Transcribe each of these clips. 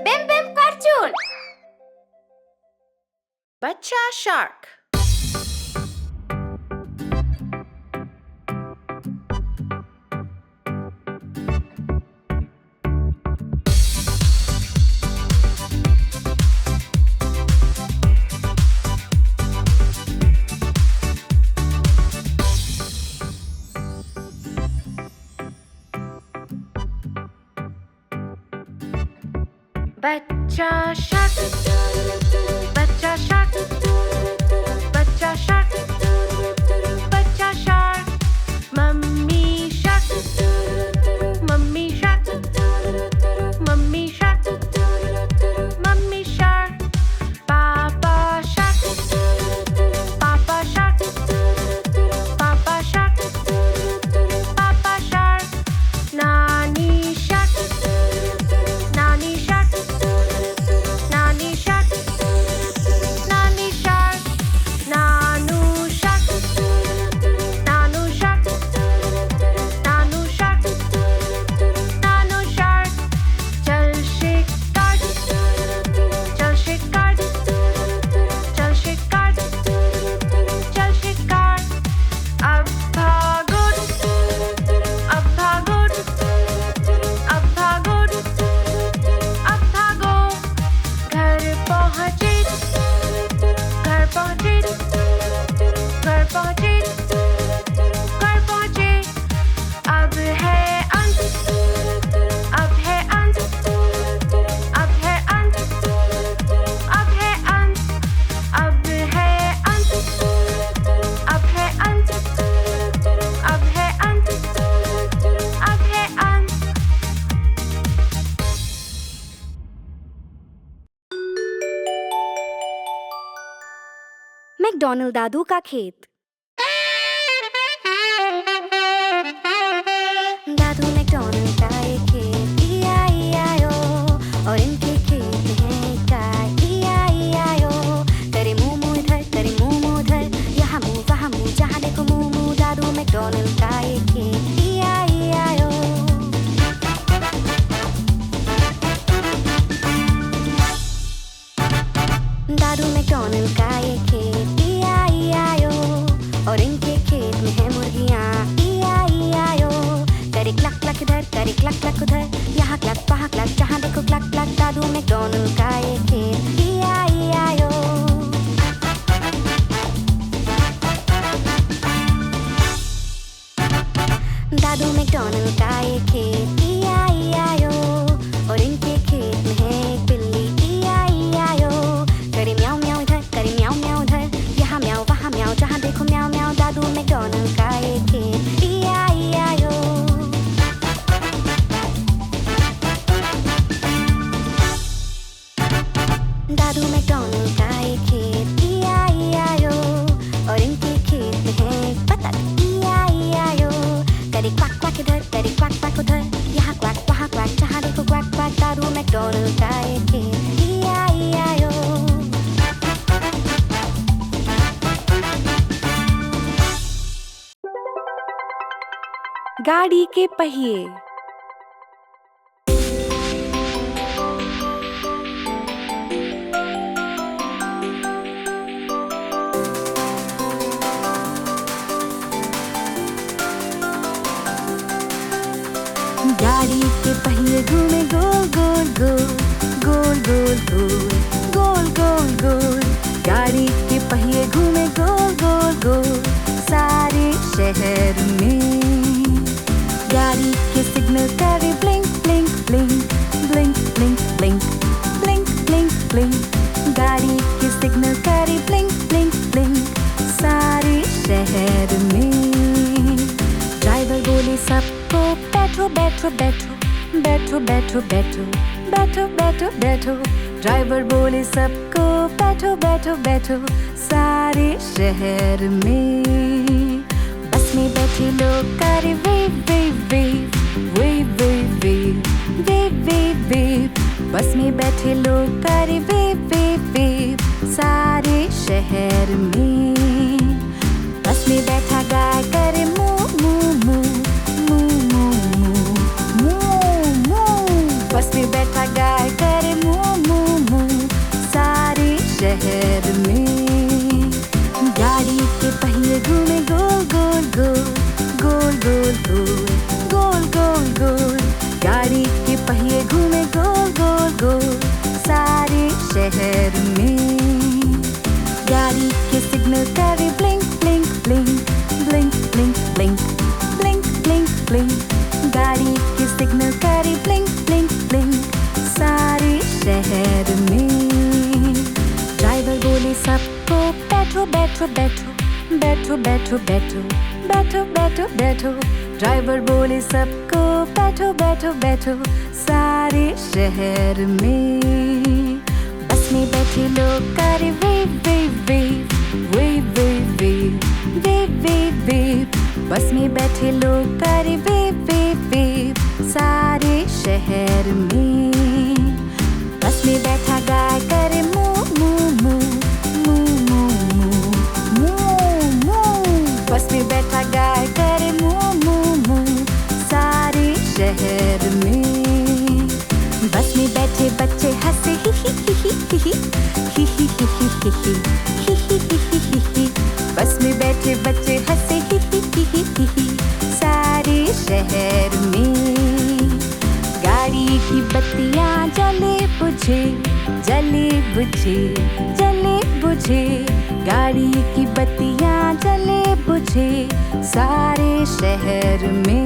Bim Bim Cartoon. Bachcha Shark. Bachcha Shark. Bachcha Shark. Bachcha Shark. Bachcha Shark. Mummy Shark. Mummy Shark. Mummy Shark. Mummy Shark. Papa Shark. Papa Shark. Papa Shark. Papa Shark. Nani Shark. Nani Shark. Nani Shark. Nani Shark. Nanu Shark. Nanu Shark. Nanu Shark. Nanu Shark. चल शिकार. चल शिकार. चल शिकार. चल शिकार. अब भागो. अब भागो. अब भागो. अब भागो. घर पहुंचे. घर पहुंचे. घर पहुंचे. घर पहुंचे. अब है अंत. अब है अंत. अब है अंत. अब है अंत. अब है अंत. अब है अंत. अब है अंत. अब है अंत. मैकडॉनल्ड दादू का खेत. दादू मैकडॉनल्ड का एक खेत, E-I-E-I-O, और इनके खेत में है एक गाय, E-I-E-I-O. करे मुंह इधर, करे मुंह उधर, यहाँ मुंह वहाँ मुंह, जहाँ देखो मुंह. दादू मैकडॉनल्ड का एक खेत, E-I-E-I-O. दादू मैकडॉनल्ड का एक खेत, E-I-E-I-O, और इनके खेत में है मुर्गियाँ, E-I-E-I-O. करे क्लक क्लक इधर, करे क्लक क्लक उधर, यहाँ क्लक वहाँ क्लक, जहाँ देखो क्लक क्लक. दादू मैकडॉनल्ड का एक खेत, E-I-E-I-O. दादू मैकडॉनल्ड का एक खेत, E-I-E-I-O, और इनके खेत में है एक बिल्ली, E-I-E-I-O. करे म्याऊ म्याऊ इधर, करे म्याऊ म्याऊ उधर, यहाँ म्याऊ वहाँ म्याऊ, जहाँ देखो म्याऊ म्याऊ. दादू मैकडॉनल्ड का एक खेत, E-I-E-I-O. दादू मैकडॉनल्ड का एक खेत, E-I-E-I-O, और इनके खेत में है एक बतख, E-I-E-I-O. करे क्वाक क्वाक इधर, करे क्वाक क्वाक उधर, यहाँ क्वाक वहाँ क्वाक, जहाँ देखो क्वाक क्वाक. दादू मैकडॉनल्ड का एक खेत, E-I-E-I-O. गाड़ी के पहिए. गाड़ी के पहिए घूमे गोल गोल गोल, गोल गोल गोल, गोल गोल गोल. गाड़ी के पहिए घूमे गोल गोल गोल, सारे शहर में. गाड़ी के सिग्नल करे blink blink blink, blink blink blink, blink blink blink. गाड़ी के सिग्नल करे ब्लिंक ब्लिंक ब्लिंक, सारे शहर में. ड्राइवर बोले सबको बैठो बैठो बैठो, बैठो बैठो बैठो, बैठो बैठो बैठो. ड्राइवर बोले सबको बैठो बैठो बैठो, सारे शहर में. बस में बैठे लोग करे wave wave wave, wave wave wave, wave wave wave. बस में बैठे लोग करे वेव वेव वेव, सारे शहर में. बस में बैठा गाय करे मू मू मू, मू मू मू, मू मू. सिग्नल करे ब्लिंक ब्लिंक ब्लिंक सारे शहर में। ड्राइवर बोले सबको बैठो बैठो बैठो बैठो बैठो बैठो बैठो बैठो बैठो। ड्राइवर बोले सबको बैठो बैठो बैठो सारे शहर में। बस में बैठे लोग करे wave wave wave wave wave wave wave wave wave. बस में बैठे लोग करे वेव वेव वेव सारे शहर में। बस में बैठा गाय करे मू मू मू मू मू मू मू मू। बस में बैठा गाय करे मू मू मू सारे शहर में। बस में बैठे बच्चे हंसे ही ही ही ही ही ही ही ही ही ही ही ही ही। बस में बैठे बच्चे हंसे ही ही ही ही ही सारे शहर में। गाड़ी की बत्तियां जले बुझे जले बुझे जले बुझे। गाड़ी की बत्तियां जले बुझे सारे शहर में।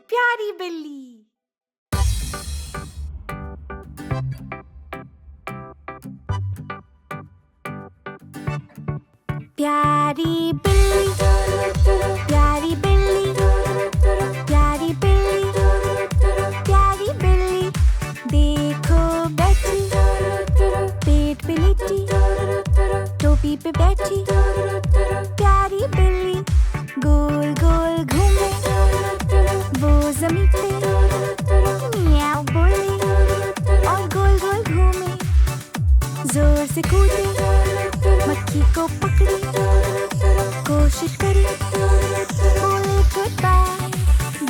प्यारी बिल्ली। प्यारी बिल्ली प्यारी बिल्ली प्यारी बिल्ली प्यारी बिल्ली। देखो बैठी पेट पे लेटी टोपी पे बैठी। प्यारी बिल्ली गोल गोल घूमे वो ज़मीन पे मियाओ बोले और गोल गोल घूमे। जोर से कूदे मक्खी को पकड़े कोशिश करे बोले गुड बाय।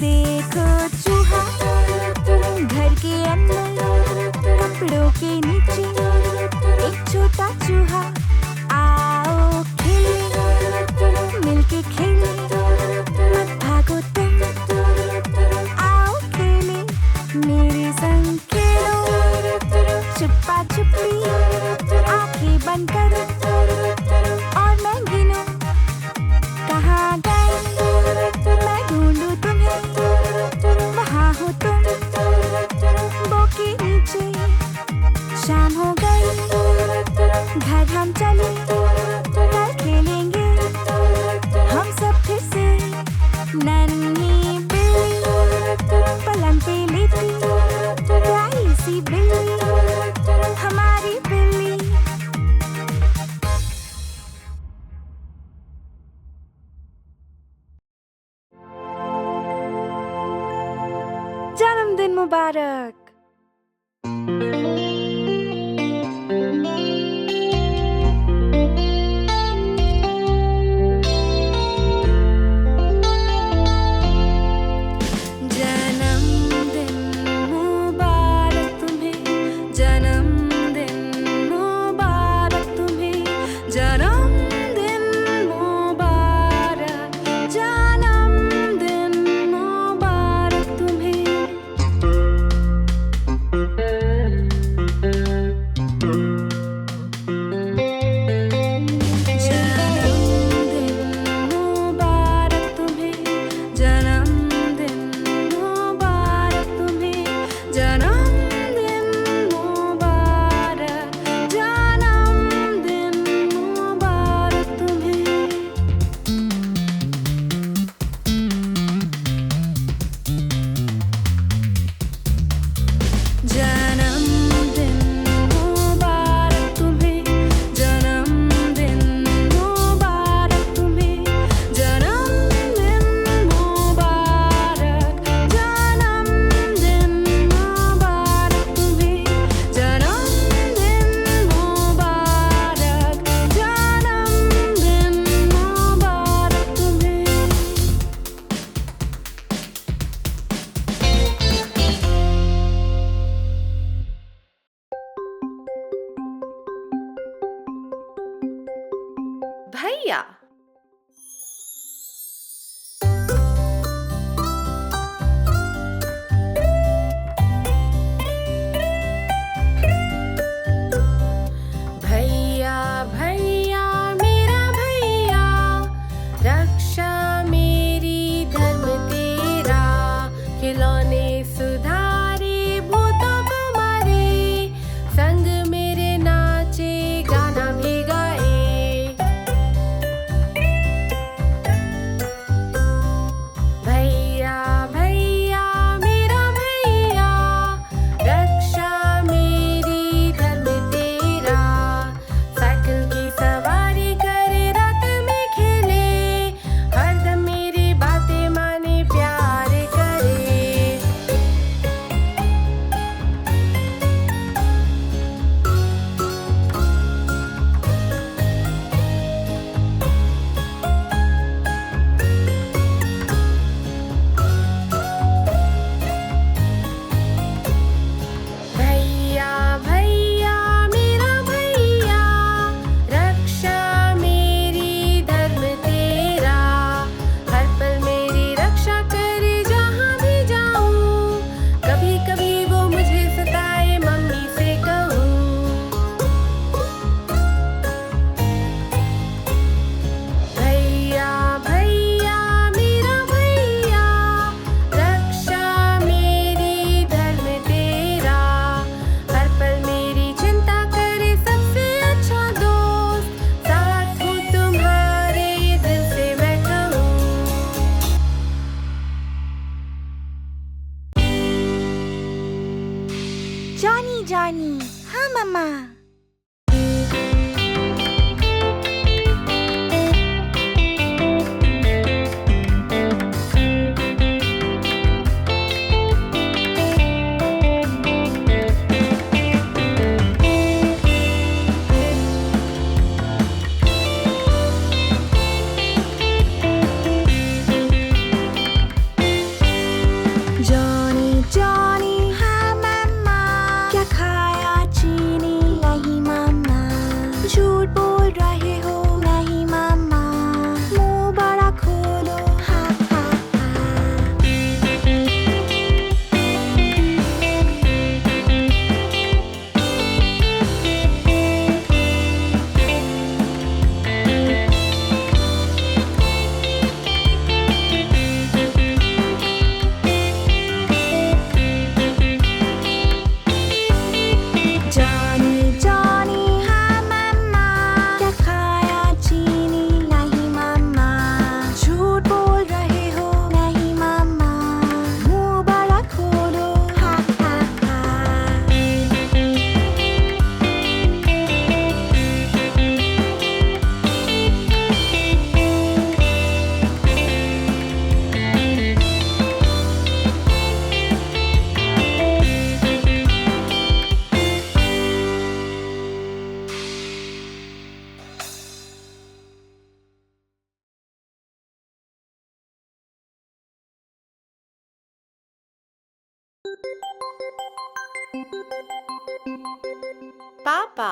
देखो चूहा घर के अंदर कपड़ों के नीचे एक छोटा चूहा। आओ खेले मिलके खेले मत भागो तुम। आओ खेले मेरे संग खेलो छुपा छुपी। आंखें बंद करो और मैं गिनूं कहाँ गए मैं ढूंढूं तुम्हें। वहाँ हो तुम बो के नीचे। शाम हो गई घर हम चले कल खेलेंगे हम सब फिर से। नन्ही बिल्ली पलंग पे लेटी प्यारी सी बिल्ली हमारी बिल्ली। जन्मदिन मुबारक। भैया। भैया भैया मेरा भैया, रक्षा मेरी धर्म तेरा। खिलौने सुधारे भूतों को मारे, संग मेरे नाचे गाना भी गाए। भैया भैया मेरा भैया, रक्षा मेरी धर्म तेरा। साइकिल की सवारी करे, रात में खेले, हरदम मेरी बातें माने, प्यार करे। भैया भैया मेरा भैया, रक्षा मेरी धर्म तेरा। हर पल मेरी रक्षा करे, जहाँ भी जाऊँ। कभी कभी वो मुझे सताए, मम्मी से कहूँ। भैया भैया मेरा भैया, रक्षा मेरी धर्म तेरा। हर पल मेरी चिंता करे, सबसे अच्छा दोस्त। साथ हूँ तुम्हारे, दिल से मैं कहूँ। जॉनी जॉनी, हाँ मम्मा। जॉनी जॉनी, हाँ मम्मा। क्या खाया चीनी? नहीं मम्मा। झूठ बोल रहे हो? नहीं मम्मा। मुंह बड़ा खोलो, हाँ हाँ हाँ। जॉनी जॉनी, हाँ मम्मा। क्या खाया चीनी? नहीं मम्मा। झूठ बोल रहे हो? नहीं मम्मा। मुंह बड़ा खोलो, हाँ हाँ हाँ। पापा।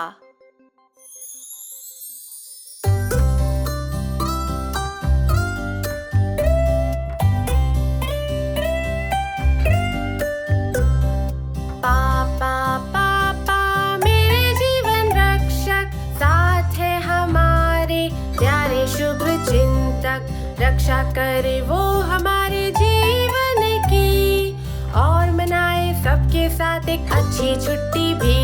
पापा पापा मेरे जीवन रक्षक, साथ है हमारे प्यारे शुभ चिंतक। रक्षा करे वो हमारे जीवन की, और मनाए सबके साथ एक अच्छी छुट्टी भी।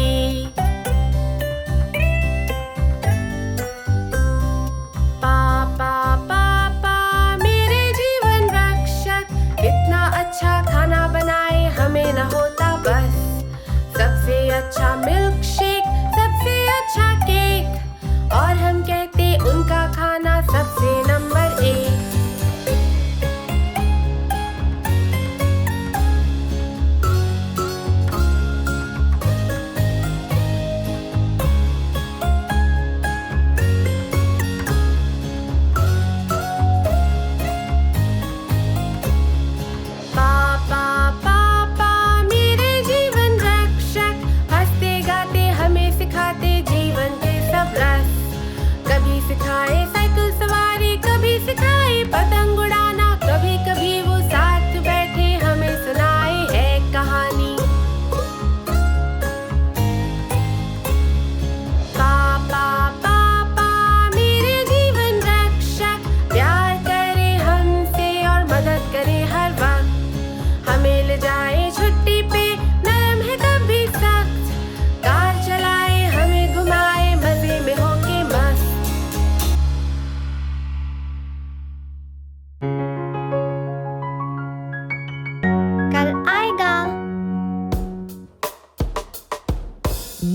कल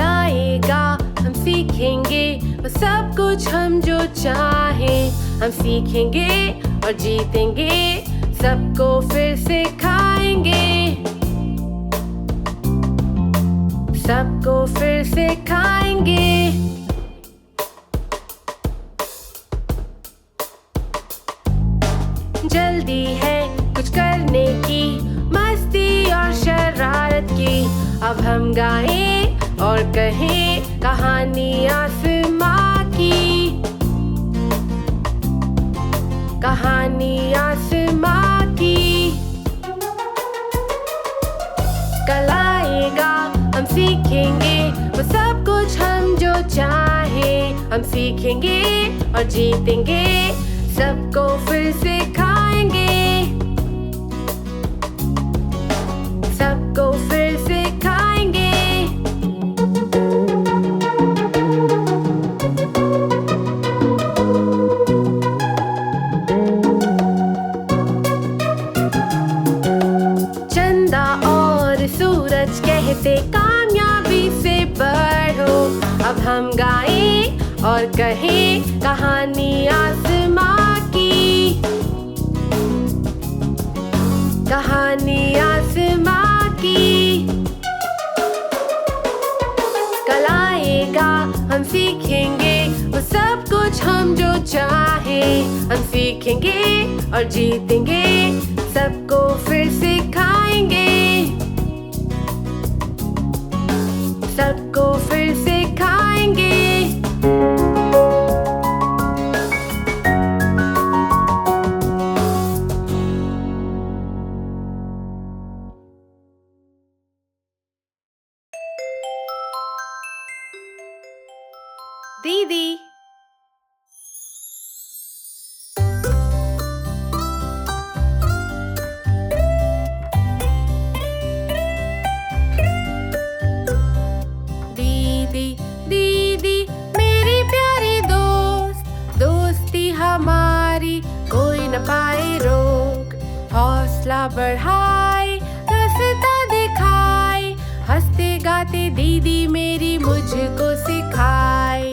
आएगा हम सीखेंगे वो सब कुछ हम जो चाहें, हम सीखेंगे और जीतेंगे, सबको फिर सिखाएंगे, सबको फिर सिखाएंगे। जल्दी है कुछ करने की, मस्ती और शरारत की, अब हम गाएं और कहें कहानी आसमां की, कहानी आसमां की। कल आएगा हम सीखेंगे वो सब कुछ हम जो चाहें, हम सीखेंगे और जीतेंगे, सबको फिर सिखाएंगे, सबको फिर सिखाएंगे। चंदा और सूरज कहते कामयाबी से बढ़ो, अब हम गाएं और कहें कहानी आसमां की, कहानी आसमां की। कल आएगा हम सीखेंगे वो सब कुछ हम जो चाहें, हम सीखेंगे और जीतेंगे, सबको फिर सिखाएंगे, सबको फिर सिखाएंगे। दीदी दीदी दीदी मेरी प्यारी दोस्त, दोस्ती हमारी कोई न पाए रोक, हौसला बढ़ाए रास्ता दिखाए, हंसते गाते दीदी मेरी मुझको सिखाए।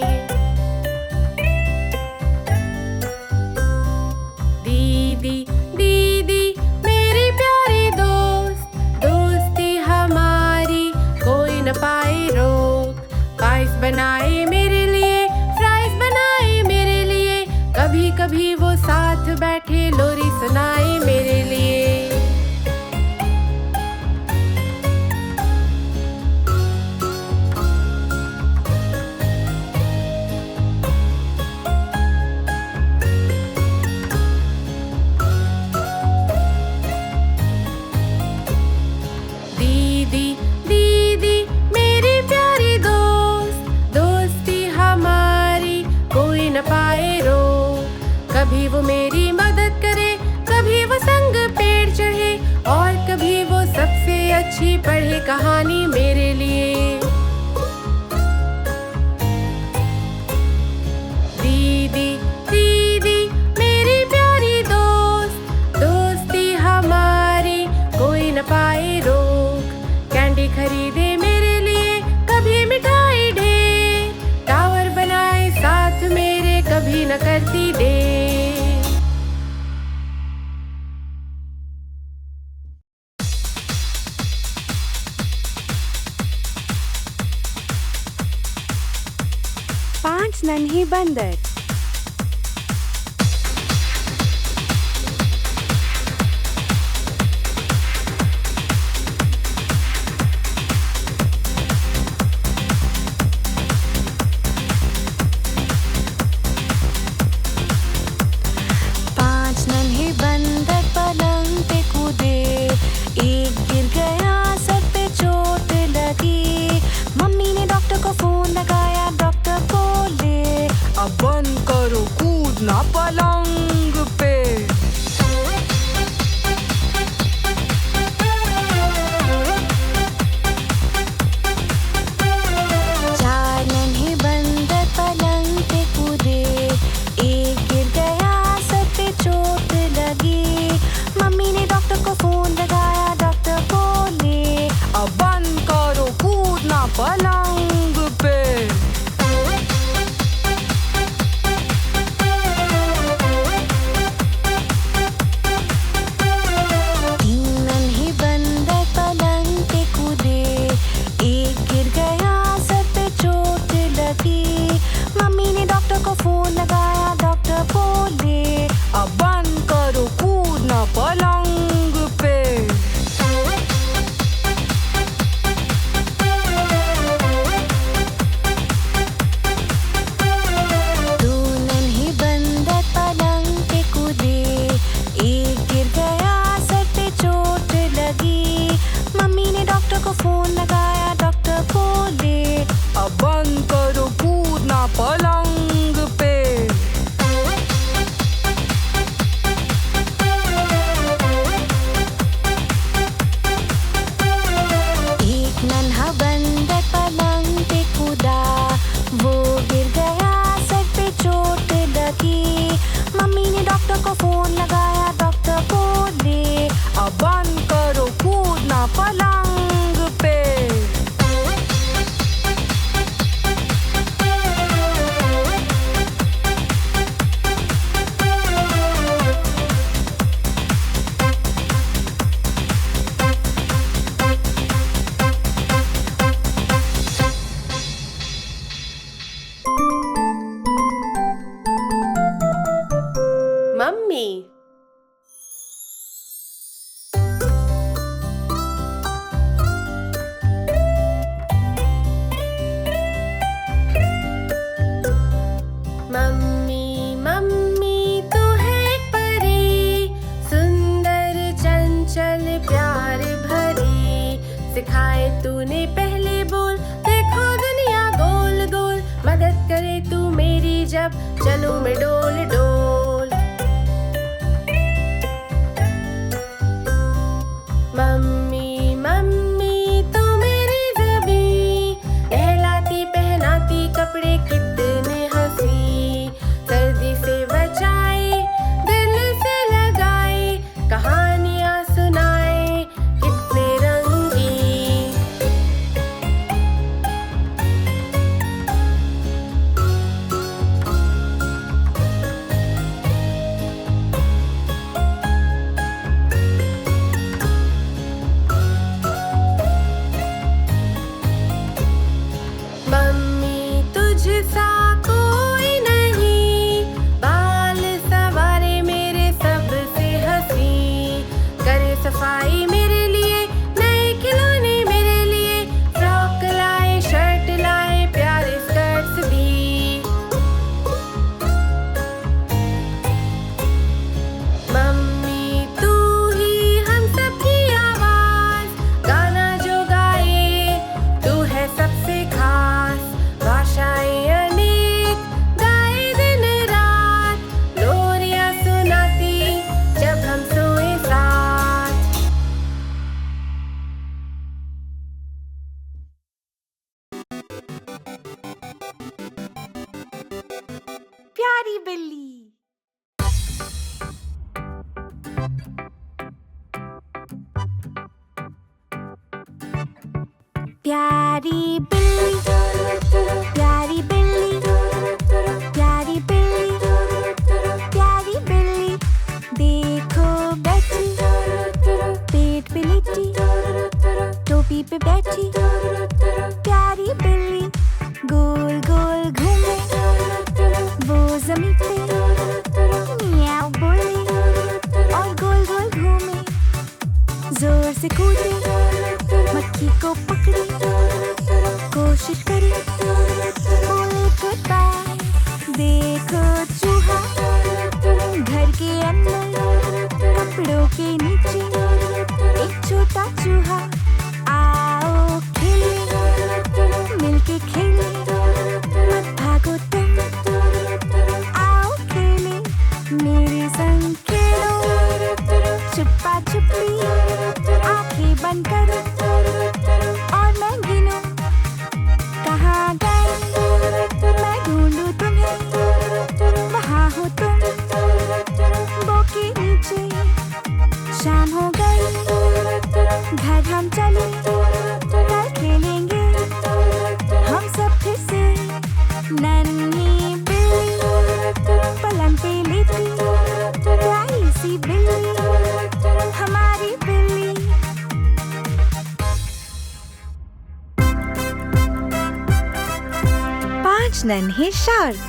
दीदी दीदी मेरी प्यारी दोस्त, दोस्ती हमारी कोई न पाए रोक, पायस बनाए मेरे लिए, फ्राइज बनाए मेरे लिए, कभी कभी वो साथ बैठे लोरी सुनाए मेरे लिए। दीदी दीदी मेरी प्यारी दोस्त, दोस्ती हमारी कोई न पाए रोक, कभी वो मेरी मदद करे, कभी वो संग पेड़ चढ़े, और कभी वो सबसे अच्छी पढ़े कहानी मेरे लिए। दीदी दीदी मेरी प्यारी दोस्त, दोस्ती हमारी कोई न पाए रोक, कैंडी खरीदे मेरे लिए, कभी मिठाई ढेर, टावर बनाए साथ मेरे, कभी न करती देर। पांच नन्हे बंदर। पांच नन्हे बंदर पलंग पे कूदे, एक गिर गया, सर पे चोट लगी, मम्मी ने डॉक्टर को फोन लगाया, डॉक्टर बोले अब बंद करो कूदना पलंग पे। चार नन्हे बंदर पलंग पे कूदे, डॉक्टर को फोन लगाया, डॉक्टर बोले अब बंद करो कूदना पलंग पे। दो नन्हे बंदर पलंग पे कूदे, एक गिर गया, सर पे चोट लगी। मम्मी ने डॉक्टर को फोन लगाया, डॉक्टर बोले अब बंद करो कूदना पलंग पे। एक नन्हा बंदर पलंग पे कूदा, वो गिर गया, सर पे चोट लगी। मम्मी ने डॉक्टर को फोन लगाया, डॉक्टर बोले अब बंद करो कूदना पलंग पे। मम्मी, मम्मी मम्मी तू है एक परी, सुंदर चंचल प्यार भरी। सिखाए तूने पहले बोल, देखो दुनिया गोल गोल। मदद करे तू मेरी जब चलूं मैं डोल डोल। मम्मी मम्मी तू मेरी ज़बी, नहलाती पहनाती कपड़े कितने हंसी। सर्दी से बचाए, दिल से लगाए, कहानियाँ सुनाए कितने रंगी। मम्मी तुझसा कोई नहीं, बाल सवारे मेरे सबसे हंसी। करे सफाई मेरे लिए, नए खिलौने मेरे लिए, फ्रॉक लाए शर्ट लाए प्यारे स्कर्ट्स भी। मम्मी तू ही हम सबकी आवाज, गाना जो गाए तू है सबसे खास। भाषाएं अनेक गाए दिन रात, लोरियां सुनाती जब हम सोए साथ। प्यारी बिल्ली। प्यारी बिल्ली, प्यारी बिल्ली, प्यारी बिल्ली, प्यारी बिल्ली। देखो बैठी, पेट पे लेटी, टोपी पे बैठी। प्यारी बिल्ली गोल गोल घूमे, वो जमीन पे मियाऊ बोले और गोल गोल घूमे। जोर से कूदे, मक्खी को पकड़े, कोशिश करे बोले गुड बाय। देखो चूहा घर के अंदर, कपड़ों के नीचे एक छोटा चूहा। आओ खेले, मिलके खेले, मत भागो तुम। आओ खेले, मेरे संग खेलो, छुपा छुपी आंखें बंद करो और मैं गिनूं कहाँ गए, मैं ढूंढूं तुम्हें, वहाँ हो तुम। बो के नीचे शाम हो गई, घर हम चले, कल खेलेंगे हम सब फिर से। नन्ही बिल्ली पलंग पे लेटी, प्यारी सी बिल्ली हमारी बिल्ली। 5 नन्हे शार्क।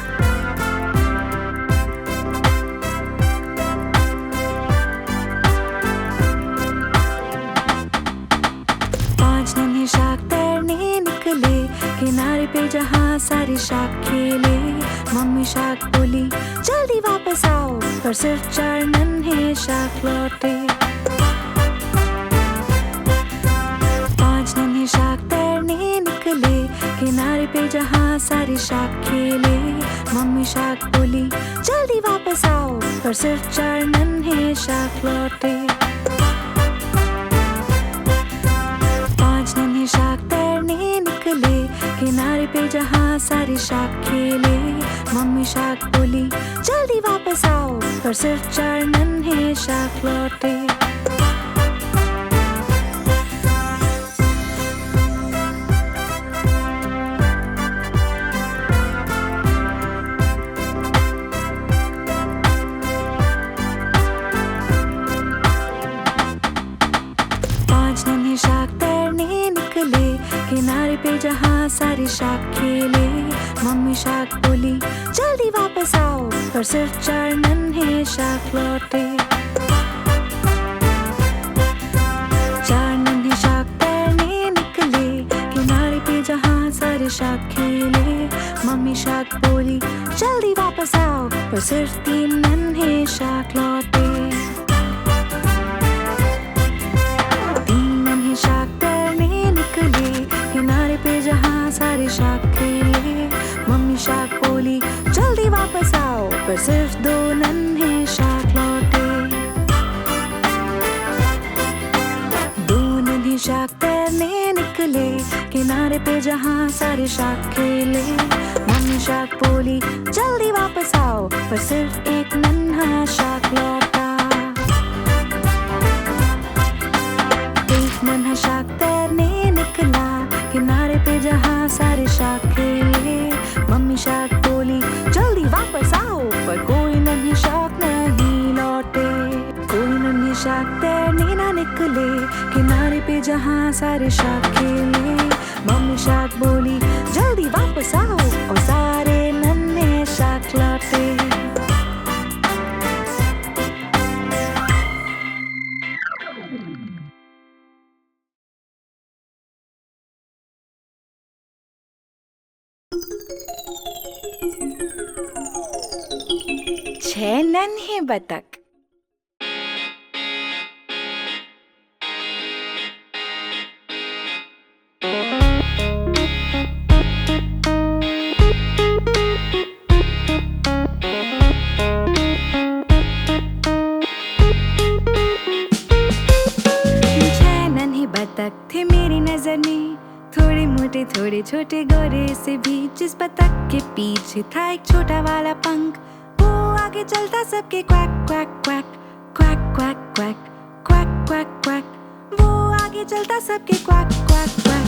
नन्हे शाख तैरने निकले, किनारे पे जहाँ सारे शाख खेले। मम्मी शाख बोली जल्दी वापस आओ, पर सिर्फ 4 नन्हे शाख लौटे। 5 नन्हे शाख तैरने निकले, किनारे पे जहाँ सारे शाख खेले। मम्मी शाख बोली जल्दी वापस आओ, पर सिर्फ 4 नन्हे शाख लौटे। 5 नन्हे शाख तैरने निकले, किनारे पे जहाँ सारे शाख खेले। मम्मी शाख बोली जल्दी वापस आओ, पर सिर्फ 4 नन्हे शाख लौटे। शाख तैरने निकले, किनारे पे जहाँ सारे शाख खेले। मम्मी शाख बोली जल्दी वापस आओ, पर सिर्फ 4 नन्हे शाख लौटे। 4 नन्हे शाख तैरने निकले, किनारे पे जहाँ सारे शाख खेले। मम्मी शाख बोली जल्दी वापस आओ, पर सिर्फ 3 नन्हे शाख लौटे। शाख तैरने निकले, किनारे पे जहाँ सारे शाख खेले। मम्मी शाख बोली जल्दी वापस आओ, पर सिर्फ 2 नन्हे शाख लौटे। 2 नन्हे शाख तैरने निकले, किनारे पे जहाँ सारे शाख खेले। मम्मी शाख बोली जल्दी वापस आओ, पर सिर्फ 1 नन्हा शाख लौटा। नन्हा शाख तैरने निकला, किनारे पे जहाँ सारे शाख खेले। मम्मी शाख बोली जल्दी वापस आओ, पर कोई नन्हे शाख नहीं लौटे। कोई नन्हे शाख तैरने ना निकले, किनारे पे जहाँ सारे शाख खेले। मम्मी शाख बोली जल्दी वापस आओ, और सारे नन्हे शाख लौटे। छह नन्हे बतख। बतख थे मेरी नजर में, थोड़े मोटे थोड़े छोटे गोरे से भी। जिस बतख के पीछे था एक छोटा वाला पंख, वो आगे चलता सबके quack quack quack quack quack quack quack quack quack. वो आगे चलता सबके क्वैक क्वैक क्वैक।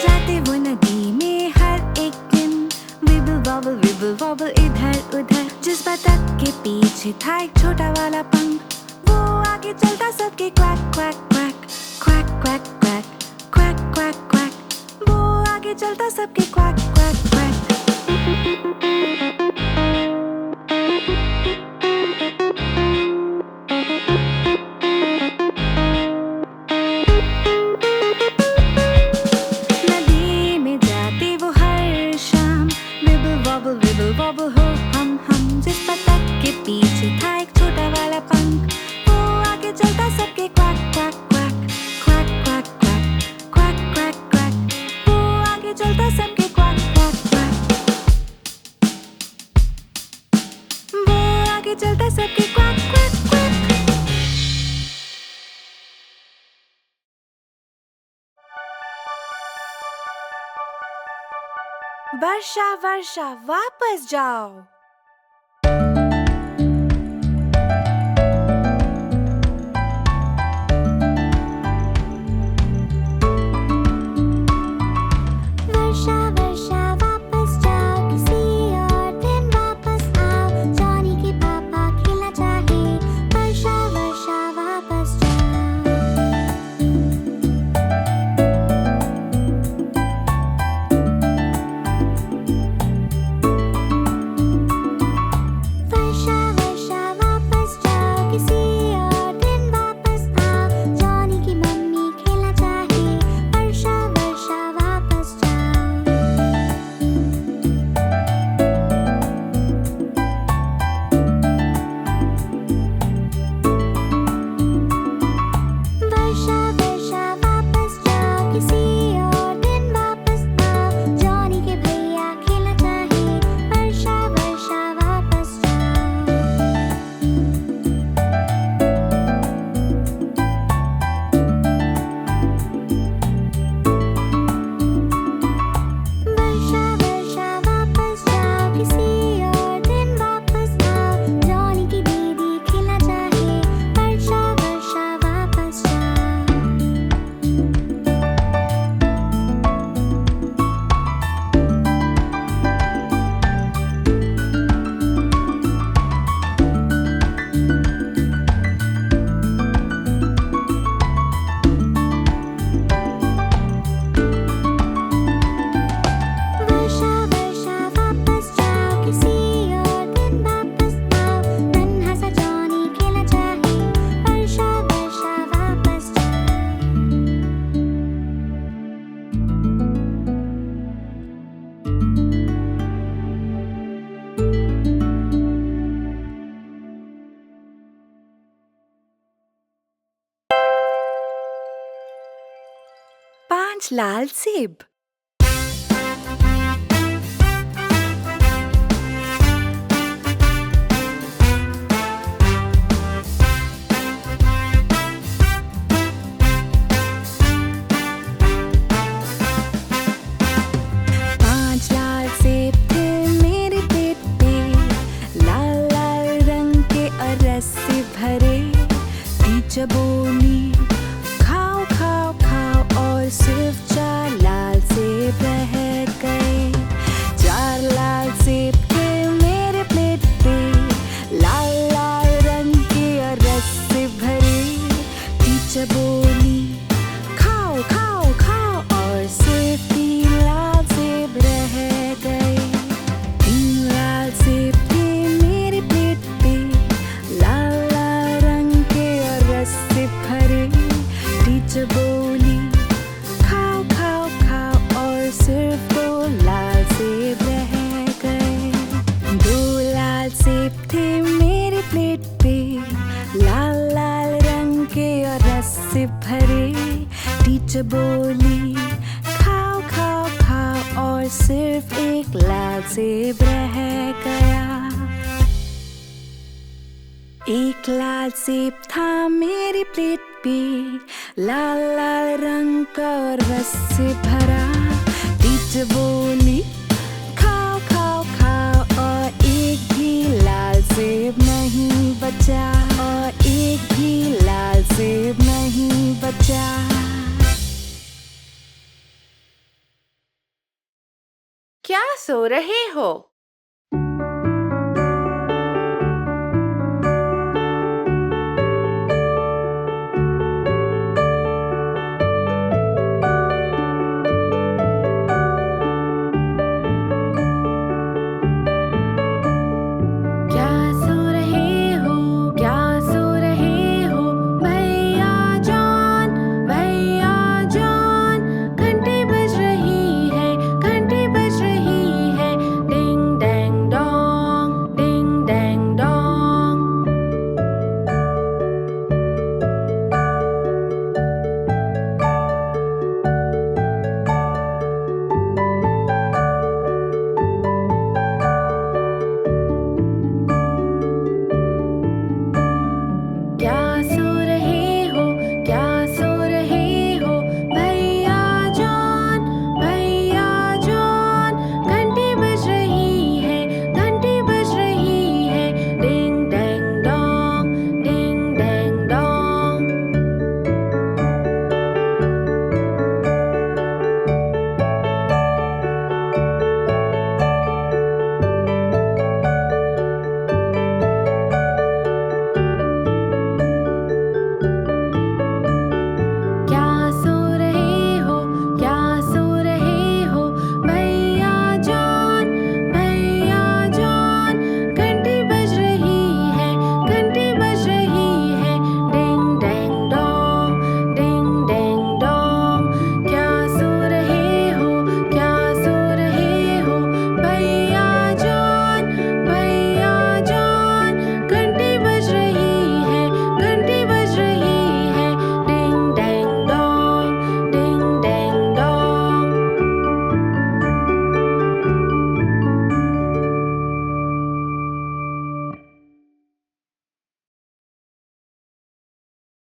जाते वो नदी में हर एक दिन, विबल वॉबल इधर उधर। जिस बतख के पीछे था एक छोटा वाला पंख, वो आगे चलता सबके quack quack quack quack quack quack quack quack quack. वो आगे चलता सबके क्वैक क्वैक क्वैक। नदी में जाते वो हर शाम, विबल वॉबल हो हम। जिस बतख के पीछे था एक छोटा वाला पंख, वो आगे चलता सबके quack quack quack quack quack quack quack quack quack. वो आगे चलता सबके क्वैक क्वैक क्वैक। वो आगे चलता सबके क्वैक क्वैक क्वैक। वर्षा वर्षा वापस जाओ। लाल सेब। पांच लाल सेब थे मेरे पेट पे, लाल लाल रंग के और रस से भरे। टीचर बोली खाओ खाओ खाओ, और सिर्फ चार लाल सेब रह गए। चार लाल सेब थे मेरे प्लेट पे, लाल लाल रंग के और रस से भरे। टीचर बोली खाओ खाओ खाओ, और सिर्फ तीन लाल सेब रह गए। तीन लाल सेब थे मेरे प्लेट पे, लाल लाल रंग के और रस से भरे। टीचर बोली खाओ खाओ खाओ, और सिर्फ दो लाल सेब रह गए। दो लाल सेब थे मेरे प्लेट पे, लाल लाल रंग के और रस से भरे। टीचर बोली खाओ खाओ खाओ, और सिर्फ एक लाल सेब रह गया। एक लाल सेब था मेरी प्लेट पे, लाल लाल रंग का और रस से भरा। टीचर बोली खाओ खाओ खाओ, और एक भी लाल सेब नहीं बचा, और एक भी लाल सेब नहीं बचा। क्या सो रहे हो?